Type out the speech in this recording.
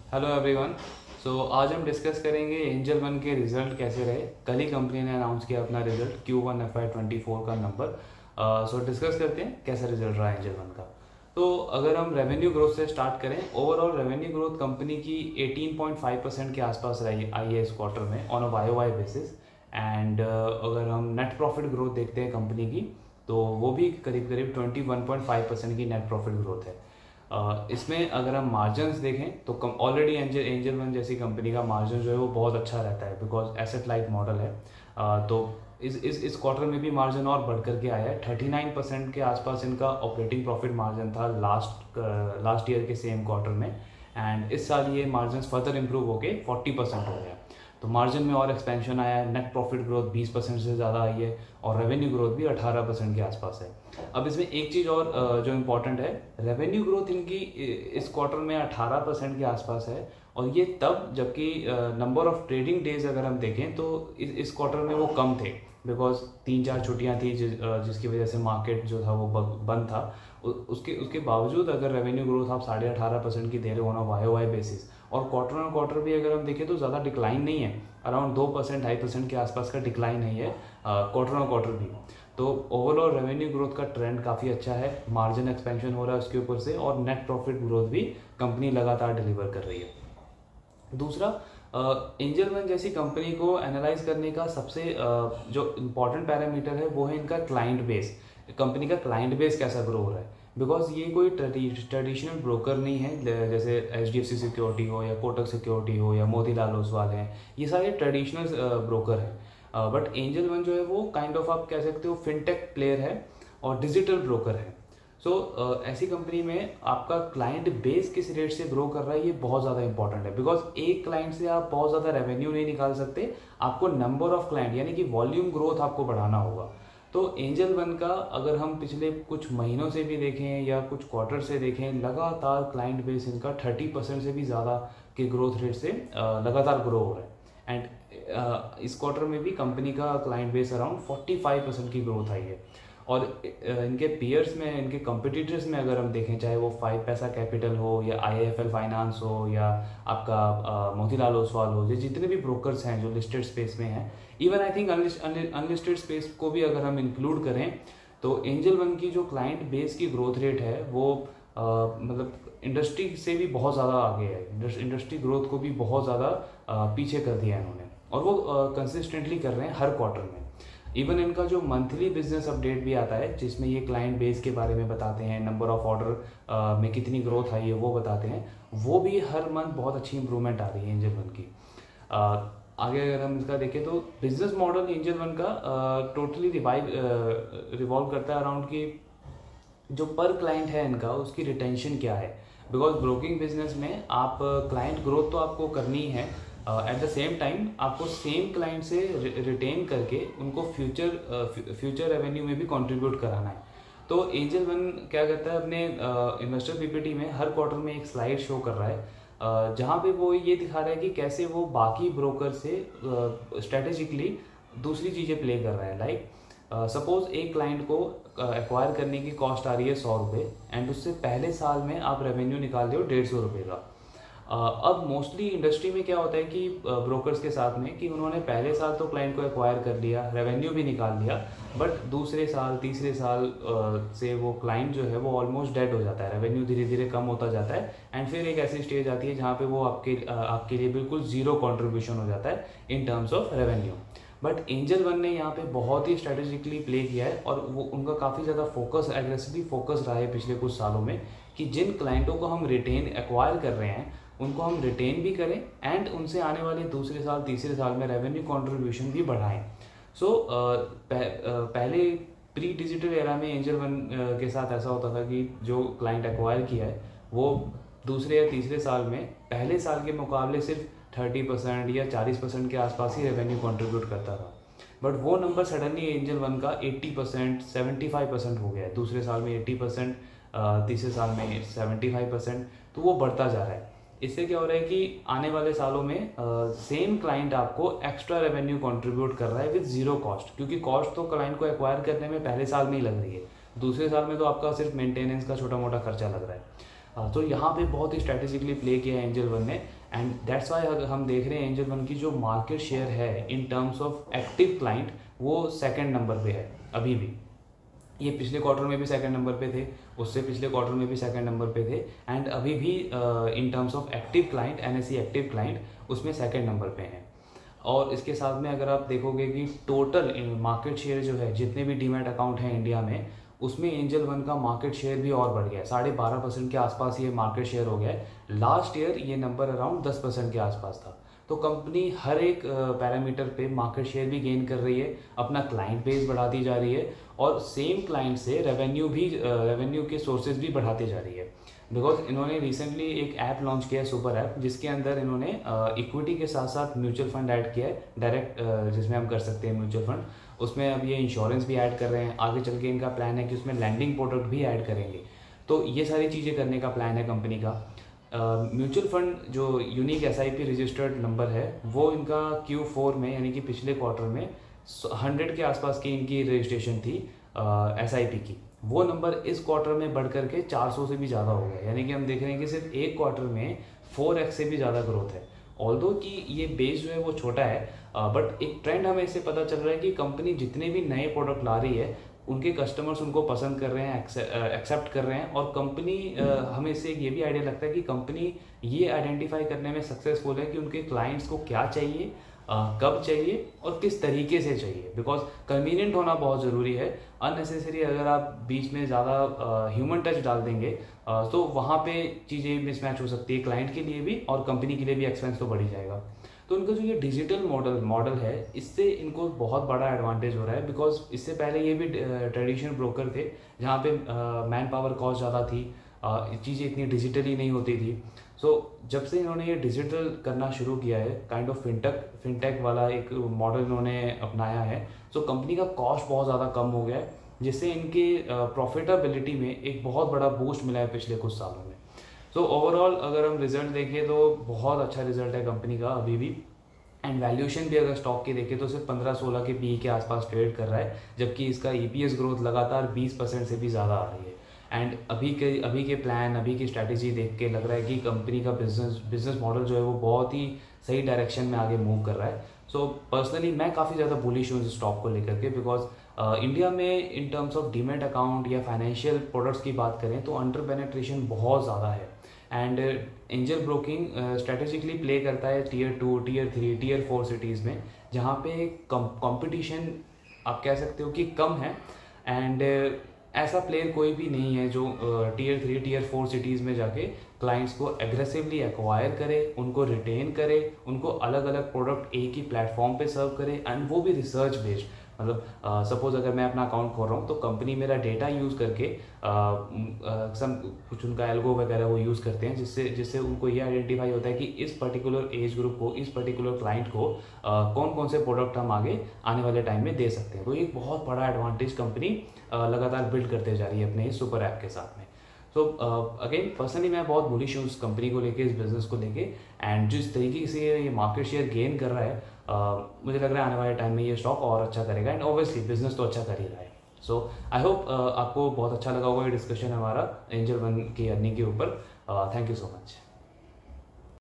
Hello everyone. आज हम discuss करेंगे एंजल वन के रिजल्ट कैसे रहे। कल ही कंपनी ने अनाउंस किया अपना रिजल्ट Q1 FY24 का नंबर। डिस्कस करते हैं कैसा रिजल्ट रहा एंजल वन का। तो अगर हम रेवेन्यू ग्रोथ से स्टार्ट करें, ओवरऑल रेवेन्यू ग्रोथ कंपनी की 18.5% के आसपास रही आई है इस क्वार्टर में on a YOY basis. And अगर हम नेट प्रॉफिट ग्रोथ देखते हैं कंपनी की, तो वो भी करीब करीब 21.5% की नेट प्रॉफिट ग्रोथ है। इसमें अगर हम मार्जिन्स देखें तो ऑलरेडी एंजल वन जैसी कंपनी का मार्जिन जो है वो बहुत अच्छा रहता है, बिकॉज एसेट लाइट मॉडल है। तो इस क्वार्टर में भी मार्जिन और बढ़ करके आया है। 39% के आसपास इनका ऑपरेटिंग प्रॉफिट मार्जिन था लास्ट ईयर के सेम क्वार्टर में। एंड इस साल ये मार्जिन फर्दर इंप्रूव होके 40% हो गया। तो मार्जिन में और एक्सपेंशन आया है। नेट प्रॉफिट ग्रोथ 20% से ज़्यादा आई है और रेवेन्यू ग्रोथ भी 18% के आसपास है। अब इसमें एक चीज़ और जो इम्पोर्टेंट है, रेवेन्यू ग्रोथ इनकी इस क्वार्टर में 18% के आसपास है। और ये तब जबकि नंबर ऑफ ट्रेडिंग डेज अगर हम देखें तो इस क्वार्टर में वो कम थे, बिकॉज 3-4 छुट्टियां थी जिसकी वजह से मार्केट जो था वो बंद था। उसके बावजूद अगर रेवेन्यू ग्रोथ आप 18.5% की दे रहे हो ना YOY बेसिस, और क्वार्टर ऑन क्वार्टर भी अगर हम देखें तो ज़्यादा डिक्लाइन नहीं है, अराउंड 2% 2.5% के आसपास का डिक्लाइन नहीं है क्वार्टर ऑन क्वार्टर भी। तो ओवरऑल रेवेन्यू ग्रोथ का ट्रेंड काफ़ी अच्छा है, मार्जिन एक्सपेंशन हो रहा है उसके ऊपर से, और नेट प्रॉफिट ग्रोथ भी कंपनी लगातार डिलीवर कर रही है। दूसरा, एंजल वन जैसी कंपनी को एनालाइज करने का सबसे जो इम्पोर्टेंट पैरामीटर है वो है इनका क्लाइंट बेस। कंपनी का क्लाइंट बेस कैसा ग्रो हो रहा है, बिकॉज ये कोई ट्रेडिशनल ब्रोकर नहीं है जैसे HDFC सिक्योरिटी हो या कोटक सिक्योरिटी हो या मोतीलाल ओसवाल हैं। ये सारे ट्रेडिशनल ब्रोकर हैं, बट एंजल वन जो है वो काइंड ऑफ आप कह सकते हो फिनटेक प्लेयर है और डिजिटल ब्रोकर है। ऐसी कंपनी में आपका क्लाइंट बेस किस रेट से ग्रो कर रहा है ये बहुत ज़्यादा इंपॉर्टेंट है, बिकॉज एक क्लाइंट से आप बहुत ज़्यादा रेवेन्यू नहीं निकाल सकते। आपको नंबर ऑफ क्लाइंट यानी कि वॉल्यूम ग्रोथ आपको बढ़ाना होगा। तो एंजल वन का अगर हम पिछले कुछ महीनों से भी देखें या कुछ क्वार्टर से देखें, लगातार क्लाइंट बेस इनका 30% से भी ज़्यादा के ग्रोथ रेट से लगातार ग्रो हो रहा है। एंड इस क्वार्टर में भी कंपनी का क्लाइंट बेस अराउंड 45% की ग्रोथ आई है। और इनके पीयर्स में, इनके कंपिटिटर्स में अगर हम देखें, चाहे वो 5 पैसा कैपिटल हो या IIFL फाइनेंस हो या आपका मोतीलाल ओसवाल हो, ये जितने भी ब्रोकर्स हैं जो लिस्टेड स्पेस में हैं, even I think unlisted space को भी अगर हम इंक्लूड करें, तो एंजल वन की जो क्लाइंट बेस की ग्रोथ रेट है वो मतलब इंडस्ट्री से भी बहुत ज़्यादा आगे है। इंडस्ट्री ग्रोथ को भी बहुत ज़्यादा पीछे कर दिया इन्होंने, और वो कंसिस्टेंटली कर रहे हैं हर क्वार्टर में। इवन इनका जो मंथली बिजनेस अपडेट भी आता है जिसमें ये क्लाइंट बेस के बारे में बताते हैं, नंबर ऑफ ऑर्डर में कितनी ग्रोथ आई है वो बताते हैं, वो भी हर मंथ बहुत अच्छी इंप्रूवमेंट आ रही है एंजल वन की। आगे अगर हम इसका देखें तो बिजनेस मॉडल एंजल वन का टोटली रिवॉल्व करता है अराउंड कि जो पर क्लाइंट है इनका उसकी रिटेंशन क्या है। बिकॉज ब्रोकिंग बिजनेस में आप क्लाइंट ग्रोथ तो आपको करनी है, एट द सेम टाइम आपको सेम क्लाइंट से रिटेन करके उनको फ्यूचर रेवेन्यू में भी कंट्रीब्यूट कराना है। तो एंजल वन क्या करता है, अपने इन्वेस्टर PPT में हर क्वार्टर में एक स्लाइड शो कर रहा है जहाँ पे वो ये दिखा रहा है कि कैसे वो बाकी ब्रोकर से स्ट्रेटेजिकली दूसरी चीज़ें प्ले कर रहा है। लाइक सपोज एक क्लाइंट को एक्वायर करने की कॉस्ट आ रही है 100 रुपये, एंड उससे पहले साल में आप रेवेन्यू निकाल रहे हो 150 रुपये का। अब मोस्टली इंडस्ट्री में क्या होता है कि ब्रोकर्स के साथ में कि उन्होंने पहले साल तो क्लाइंट को एक्वायर कर लिया, रेवेन्यू भी निकाल लिया, बट दूसरे साल तीसरे साल से वो क्लाइंट जो है वो ऑलमोस्ट डेड हो जाता है, रेवेन्यू धीरे धीरे कम होता जाता है, एंड फिर एक ऐसी स्टेज आती है जहाँ पे वो आपके लिए बिल्कुल ज़ीरो कॉन्ट्रीब्यूशन हो जाता है in terms of revenue. But angel one ने यहाँ पे बहुत ही स्ट्रेटेजिकली प्ले किया है, और वो उनका काफ़ी ज़्यादा फोकस, एग्रेसिवली फोकस रहा है पिछले कुछ सालों में कि जिन क्लाइंटों को हम रिटेन एक्वायर कर रहे हैं उनको हम रिटेन भी करें, एंड उनसे आने वाले दूसरे साल तीसरे साल में रेवेन्यू कंट्रीब्यूशन भी बढ़ाएं। पहले प्री डिजिटल एरा में एंजल वन के साथ ऐसा होता था कि जो क्लाइंट एक्वायर किया है वो दूसरे या तीसरे साल में पहले साल के मुकाबले सिर्फ 30% या 40% के आसपास ही रेवेन्यू कंट्रीब्यूट करता था। बट वो नंबर सडनली एंजल वन का 80% 75% हो गया है, दूसरे साल में 80%, तीसरे साल में 75%, तो वो बढ़ता जा रहा है। इससे क्या हो रहा है कि आने वाले सालों में सेम क्लाइंट आपको एक्स्ट्रा रेवेन्यू कंट्रीब्यूट कर रहा है विद जीरो कॉस्ट, क्योंकि कॉस्ट तो क्लाइंट को एक्वायर करने में पहले साल में ही लग रही है, दूसरे साल में तो आपका सिर्फ मेंटेनेंस का छोटा मोटा खर्चा लग रहा है। तो यहाँ पे बहुत ही स्ट्रैटेजिकली प्ले किया है एंजल वन ने, एंड दैट्स वाई हम देख रहे हैं एंजल वन की जो मार्केट शेयर है in terms of active client वो सेकंड नंबर पे है अभी भी। ये पिछले क्वार्टर में भी सेकंड नंबर पे थे, उससे पिछले क्वार्टर में भी सेकंड नंबर पे थे, एंड अभी भी in terms of active client NSE active client उसमें सेकंड नंबर पे हैं। और इसके साथ में अगर आप देखोगे कि टोटल मार्केट शेयर जो है जितने भी डीमैट अकाउंट हैं इंडिया में उसमें एंजल वन का मार्केट शेयर भी और बढ़ गया है, 12.5% के आसपास ये मार्केट शेयर हो गया है। लास्ट ईयर ये नंबर अराउंड 10% के आसपास था। तो कंपनी हर एक पैरामीटर पे मार्केट शेयर भी गेन कर रही है, अपना क्लाइंट बेस बढ़ाती जा रही है और सेम क्लाइंट से रेवेन्यू के सोर्सेज भी बढ़ाते जा रही है। बिकॉज इन्होंने रिसेंटली एक ऐप लॉन्च किया है, सुपर ऐप, जिसके अंदर इन्होंने इक्विटी के साथ साथ म्यूचुअल फंड ऐड किया है डायरेक्ट, जिसमें हम कर सकते हैं म्यूचुअल फंड। उसमें अब ये इंश्योरेंस भी ऐड कर रहे हैं, आगे चल के इनका प्लान है कि उसमें लैंडिंग प्रोडक्ट भी ऐड करेंगे। तो ये सारी चीज़ें करने का प्लान है कंपनी का। म्यूचुअल फंड जो यूनिक SIP रजिस्टर्ड नंबर है वो इनका Q4 में यानी कि पिछले क्वार्टर में 100 के आसपास की इनकी रजिस्ट्रेशन थी SIP की। वो नंबर इस क्वार्टर में बढ़ करके 400 से भी ज़्यादा हो गया, यानी कि हम देख रहे हैं कि सिर्फ एक क्वार्टर में 4x से भी ज़्यादा ग्रोथ है। ऑल्दो कि ये बेस जो है वो छोटा है, बट एक ट्रेंड हमें इससे पता चल रहा है कि कंपनी जितने भी नए प्रोडक्ट ला रही है उनके कस्टमर्स उनको पसंद कर रहे हैं, एक्सेप्ट कर रहे हैं। और कंपनी हमें इससे ये भी आइडिया लगता है कि कंपनी ये आइडेंटिफाई करने में सक्सेसफुल है कि उनके क्लाइंट्स को क्या चाहिए, कब चाहिए और किस तरीके से चाहिए। बिकॉज कन्वीनियंट होना बहुत ज़रूरी है। अननेसेसरी अगर आप बीच में ज़्यादा ह्यूमन टच डाल देंगे तो वहाँ पे चीज़ें मिसमैच हो सकती है, क्लाइंट के लिए भी और कंपनी के लिए भी एक्सपेंस तो बढ़ ही जाएगा। तो उनका जो ये डिजिटल मॉडल है इससे इनको बहुत बड़ा एडवांटेज हो रहा है। बिकॉज इससे पहले ये भी ट्रेडिशनल ब्रोकर थे जहाँ पे मैन पावर कॉस्ट ज़्यादा थी, चीज़ें इतनी डिजिटली नहीं होती थी। सो जब से इन्होंने ये डिजिटल करना शुरू किया है, काइंड ऑफ फिनटेक वाला एक मॉडल इन्होंने अपनाया है, सो कंपनी का कॉस्ट बहुत ज़्यादा कम हो गया है, जिससे इनके प्रॉफिटेबिलिटी में एक बहुत बड़ा बूस्ट मिला है पिछले कुछ सालों में। सो ओवरऑल अगर हम रिजल्ट देखें तो बहुत अच्छा रिजल्ट है कंपनी का अभी भी। एंड वैल्यूएशन भी अगर स्टॉक की देखें तो सिर्फ 15-16 के PE के आसपास ट्रेड कर रहा है, जबकि इसका EPS ग्रोथ लगातार 20% से भी ज़्यादा आ रही है। एंड अभी के प्लान, अभी की स्ट्रैटेजी देख के लग रहा है कि कंपनी का बिजनेस मॉडल जो है वो बहुत ही सही डायरेक्शन में आगे मूव कर रहा है। सो पर्सनली मैं काफ़ी ज़्यादा बुलिश हूँ इस स्टॉक को लेकर के। बिकॉज इंडिया में in terms of demat account या फाइनेंशियल प्रोडक्ट्स की बात करें तो अंडर पेनिट्रेशन बहुत ज़्यादा है। And angel broking strategically play करता है Tier 2, Tier 3, Tier 4 सिटीज़ में, जहाँ पे कंपटीशन आप कह सकते हो कि कम है। एंड ऐसा प्लेयर कोई भी नहीं है जो Tier 3, Tier 4 सिटीज़ में जाके क्लाइंट्स को एग्रेसिवली एक्वायर करे, उनको रिटेन करे, उनको अलग अलग प्रोडक्ट एक ही प्लेटफॉर्म पे सर्व करे, एंड वो भी रिसर्च बेस्ड। मतलब सपोज अगर मैं अपना अकाउंट खोल रहा हूँ तो कंपनी मेरा डेटा यूज़ करके कुछ उनका एल्गो वगैरह वो यूज़ करते हैं, जिससे उनको ये आइडेंटिफाई होता है कि इस पर्टिकुलर एज ग्रुप को, इस पर्टिकुलर क्लाइंट को कौन कौन से प्रोडक्ट हम आगे आने वाले टाइम में दे सकते हैं। तो एक बहुत बड़ा एडवांटेज कंपनी लगातार बिल्ड करते जा रही है अपने इस सुपर ऐप के साथ में। सो अगेन पर्सनली मैं बहुत बुलिश हूँ इस कंपनी को लेके, इस बिज़नेस को लेके। एंड जिस तरीके से ये मार्केट शेयर गेन कर रहा है, मुझे लग रहा है आने वाले टाइम में ये स्टॉक और अच्छा करेगा। एंड ऑब्वियसली बिजनेस तो अच्छा कर ही रहा है। सो आई होप आपको बहुत अच्छा लगा होगा ये डिस्कशन हमारा एंजल वन की अर्निंग के ऊपर। Thank you so much.